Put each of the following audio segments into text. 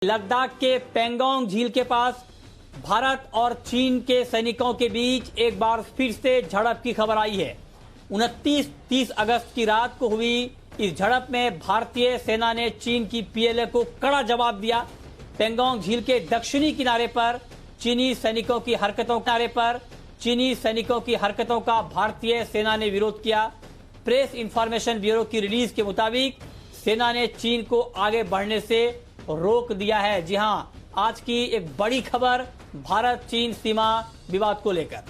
लद्दाख के पेंगोंग झील के पास भारत और चीन के सैनिकों के बीच एक बार फिर से झड़प की खबर आई है। 29-30 अगस्त की रात को हुई इस झड़प में भारतीय सेना ने चीन की पीएलए को कड़ा जवाब दिया। पेंगोंग झील के दक्षिणी किनारे पर चीनी सैनिकों की हरकतों का भारतीय सेना ने विरोध किया। प्रेस इंफॉर्मेशन ब्यूरो की रिलीज के मुताबिक सेना ने चीन को आगे बढ़ने से रोक दिया है। जी हां, आज की एक बड़ी खबर भारत चीन सीमा विवाद को लेकर।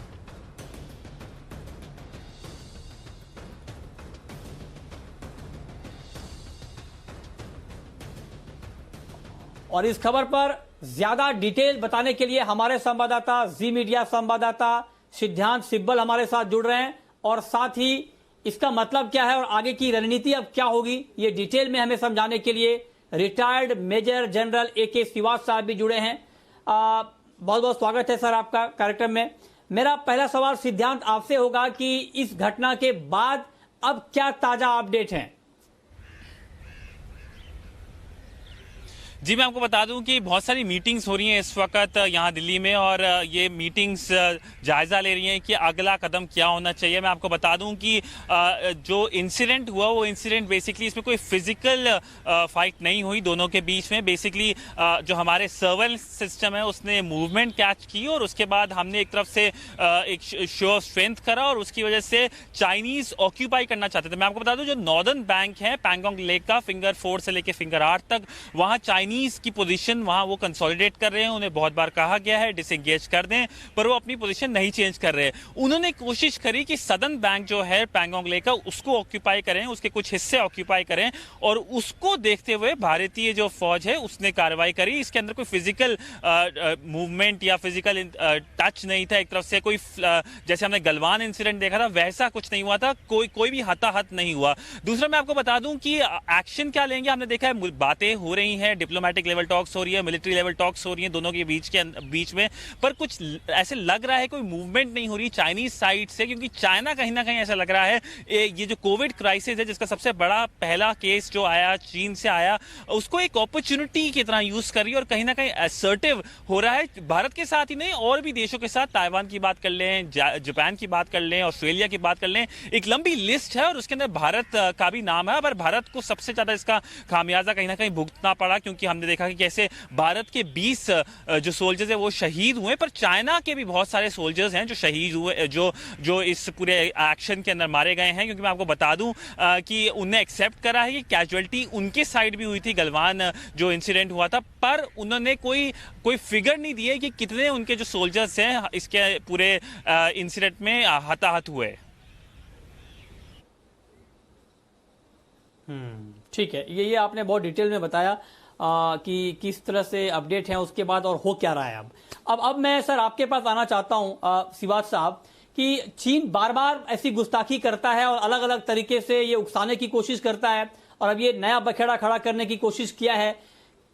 और इस खबर पर ज्यादा डिटेल बताने के लिए हमारे संवाददाता जी मीडिया संवाददाता सिद्धांत सिब्बल हमारे साथ जुड़ रहे हैं, और साथ ही इसका मतलब क्या है और आगे की रणनीति अब क्या होगी, ये डिटेल में हमें समझाने के लिए retired major general AK Srivastava साहब भी जुड़े हैं। बहुत बहुत स्वागत है सर आपका कार्यक्रम में। मेरा पहला सवाल सिद्धांत आपसे होगा कि इस घटना के बाद अब क्या ताजा अपडेट हैं? जी, मैं आपको बता दूं कि बहुत सारी मीटिंग्स हो रही हैं इस वक्त यहाँ दिल्ली में, और ये मीटिंग्स जायजा ले रही हैं कि अगला कदम क्या होना चाहिए। मैं आपको बता दूं कि जो इंसिडेंट हुआ वो इंसिडेंट बेसिकली इसमें कोई फिजिकल फाइट नहीं हुई दोनों के बीच में। बेसिकली जो हमारे सर्वेलेंस सिस्टम है उसने मूवमेंट कैच की और उसके बाद हमने एक तरफ से एक शो ऑफ स्ट्रेंथ करा और उसकी वजह से चाइनीज ऑक्यूपाई करना चाहते थे। मैं आपको बता दूं जो नॉर्दर्न बैंक है पैंगोंग लेक का, फिंगर 4 से लेकर फिंगर 8 तक, वहां चाइनीज की पोजीशन वहां वो कंसोलिडेट कर रहे हैं। उन्हें बहुत बार कहा गया है डिसएंगेज कर दें, पर वो अपनी पोजीशन नहीं चेंज कर रहे। उन्होंने कोशिश करी कि सदर्न बैंक जो है पैंगोंग लेक का उसको ऑक्यूपाई करें, उसके कुछ हिस्से ऑक्यूपाई करें, और उसको देखते हुए भारतीय जो फौज है उसने कार्रवाई करी। इसके अंदर कोई फिजिकल मूवमेंट या फिजिकल टच नहीं था। एक तरफ से कोई जैसे हमने गलवान इंसिडेंट देखा था वैसा कुछ नहीं हुआ था, कोई भी हताहत नहीं हुआ। दूसरा मैं आपको बता दूं कि एक्शन क्या लेंगे, हमने देखा है बातें हो रही हैं, डिप्लोमेटिक लेवल टॉक्स हो रही है, मिलिट्री लेवल टॉक्स हो रही है दोनों के बीच में, पर कुछ ऐसे लग रहा है कोई मूवमेंट नहीं हो रही चाइनीज साइड से, क्योंकि चाइना कहीं ना कहीं ऐसा लग रहा है ये जो कोविड क्राइसिस है जिसका सबसे बड़ा पहला केस जो आया चीन से आया, उसको एक अपॉर्चुनिटी की तरह यूज कर रही है और कहीं ना कहीं असर्टिव हो रहा है। भारत के साथ ही नहीं और भी देशों के साथ, ताइवान की बात कर लें, जापान की बात कर लें, ऑस्ट्रेलिया की बात कर लें, एक लंबी लिस्ट है और उसके अंदर भारत का भी नाम है। पर भारत को सबसे ज्यादा इसका खामियाजा कहीं ना कहीं भुगतना पड़ा, क्योंकि हमने देखा कि कैसे भारत के 20 जो सोल्जर्स हैं वो शहीद हुए, पर चाइना के भी बहुत सारे सोल्जर्स हैं जो शहीद हुए, जो इस पूरे एक्शन के अंदर मारे गए हैं। क्योंकि मैं आपको बता दूं कि उन्हें एक्सेप्ट करा है कि कैजुअलिटी उनके साइड भी हुई थी गलवान जो इंसिडेंट हुआ था, पर उन्होंने कोई फिगर नहीं दिए कि कितने उनके जो सोल्जर्स हैं इसके पूरे इंसिडेंट में हताहत हुए। ठीक है, ये आपने बहुत डिटेल में बताया कि किस तरह से अपडेट है उसके बाद और हो क्या रहा है। अब मैं सर आपके पास आना चाहता हूं श्रीवास्तव साहब, कि चीन बार बार ऐसी गुस्ताखी करता है और अलग अलग तरीके से ये उकसाने की कोशिश करता है, और अब ये नया बखेड़ा खड़ा करने की कोशिश किया है।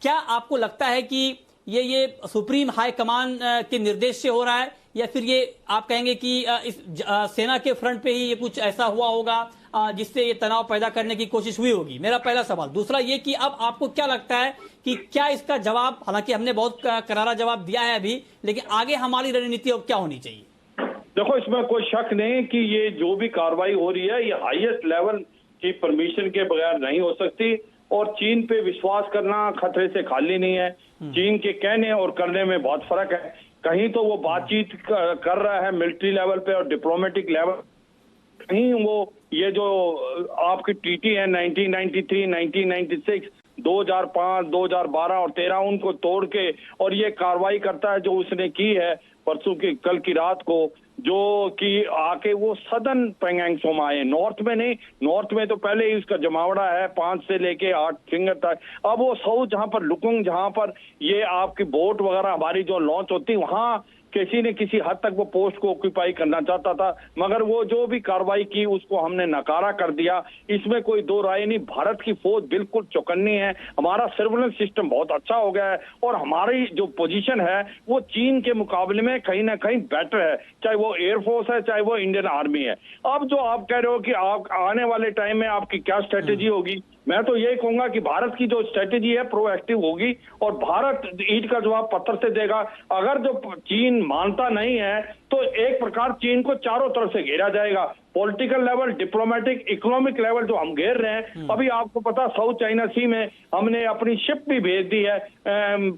क्या आपको लगता है कि ये सुप्रीम हाई कमान के निर्देश से हो रहा है, या फिर ये आप कहेंगे कि इस सेना के फ्रंट पे ही ये कुछ ऐसा हुआ होगा जिससे ये तनाव पैदा करने की कोशिश हुई होगी? मेरा पहला सवाल। दूसरा ये कि अब आपको क्या लगता है कि क्या इसका जवाब, हालांकि हमने बहुत करारा जवाब दिया है अभी, लेकिन आगे हमारी रणनीति अब क्या होनी चाहिए? देखो, इसमें कोई शक नहीं कि ये जो भी कार्रवाई हो रही है ये हाईएस्ट लेवल की परमिशन के बगैर नहीं हो सकती, और चीन पे विश्वास करना खतरे से खाली नहीं है। चीन के कहने और करने में बहुत फर्क है। कहीं तो वो बातचीत कर रहा है मिलिट्री लेवल पे और डिप्लोमेटिक लेवल, कहीं वो ये जो आपकी ट्रीटी है 1993, 1996, 2005, 2012 और 2013 उनको तोड़ के और ये कार्रवाई करता है जो उसने की है परसों की कल की रात को, जो कि आके वो सदर्न पेंगोंग में आए, नॉर्थ में नहीं। नॉर्थ में तो पहले ही उसका जमावड़ा है 5 से लेके 8 फिंगर तक। अब वो साउथ जहां पर लुकुंग, जहां पर ये आपकी बोट वगैरह हमारी जो लॉन्च होती, वहां किसी ने किसी हद तक वो पोस्ट को ऑक्यूपाई करना चाहता था, मगर वो जो भी कार्रवाई की उसको हमने नकारा कर दिया। इसमें कोई दो राय नहीं। भारत की फौज बिल्कुल चौकन्नी है, हमारा सर्विलेंस सिस्टम बहुत अच्छा हो गया है, और हमारी जो पोजीशन है वो चीन के मुकाबले में कहीं ना कहीं बेटर है, चाहे वो एयरफोर्स है चाहे वो इंडियन आर्मी है। अब जो आप कह रहे हो कि आप आने वाले टाइम में आपकी क्या स्ट्रेटेजी होगी, मैं तो यही कहूंगा कि भारत की जो स्ट्रेटेजी है प्रोएक्टिव होगी और भारत ईंट का जवाब पत्थर से देगा। अगर जो चीन मानता नहीं है तो एक प्रकार चीन को चारों तरफ से घेरा जाएगा, political level, diplomatic, economic level जो हम घेर रहे हैं। अभी आपको पता साउथ चाइना सी में हमने अपनी शिप भी भेज दी है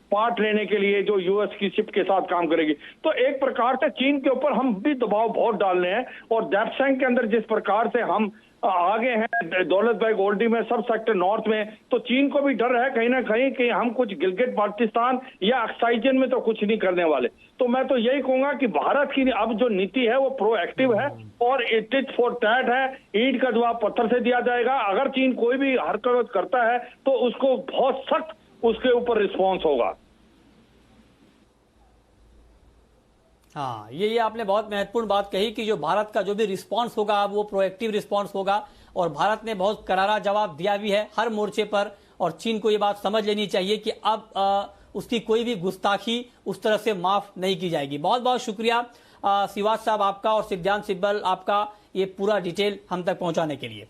पार्ट लेने के लिए, जो यूएस की शिप के साथ काम करेगी। तो एक प्रकार से चीन के ऊपर हम भी दबाव बहुत डाल रहे हैं और दैप्सैंग के अंदर जिस प्रकार से हम आगे हैं दौलत भाई गोल्डी में, सब सेक्टर नॉर्थ में, तो चीन को भी डर है कहीं ना कहीं कि हम कुछ गिलगिट बाल्टिस्तान या अक्साइजन में तो कुछ नहीं करने वाले। तो मैं तो यही कहूंगा कि भारत की अब जो नीति है वो प्रोएक्टिव है और इट फॉर टैट है, ईंट का जवाब पत्थर से दिया जाएगा। अगर चीन कोई भी हरकत करता है तो उसको बहुत सख्त उसके ऊपर रिस्पॉन्स होगा। हाँ, ये आपने बहुत महत्वपूर्ण बात कही कि जो भारत का जो भी रिस्पांस होगा अब वो प्रोएक्टिव रिस्पांस होगा और भारत ने बहुत करारा जवाब दिया भी है हर मोर्चे पर। और चीन को ये बात समझ लेनी चाहिए कि अब उसकी कोई भी गुस्ताखी उस तरह से माफ नहीं की जाएगी। बहुत बहुत शुक्रिया सिवाज साहब आपका और सिद्धांत सिब्बल आपका ये पूरा डिटेल हम तक पहुंचाने के लिए।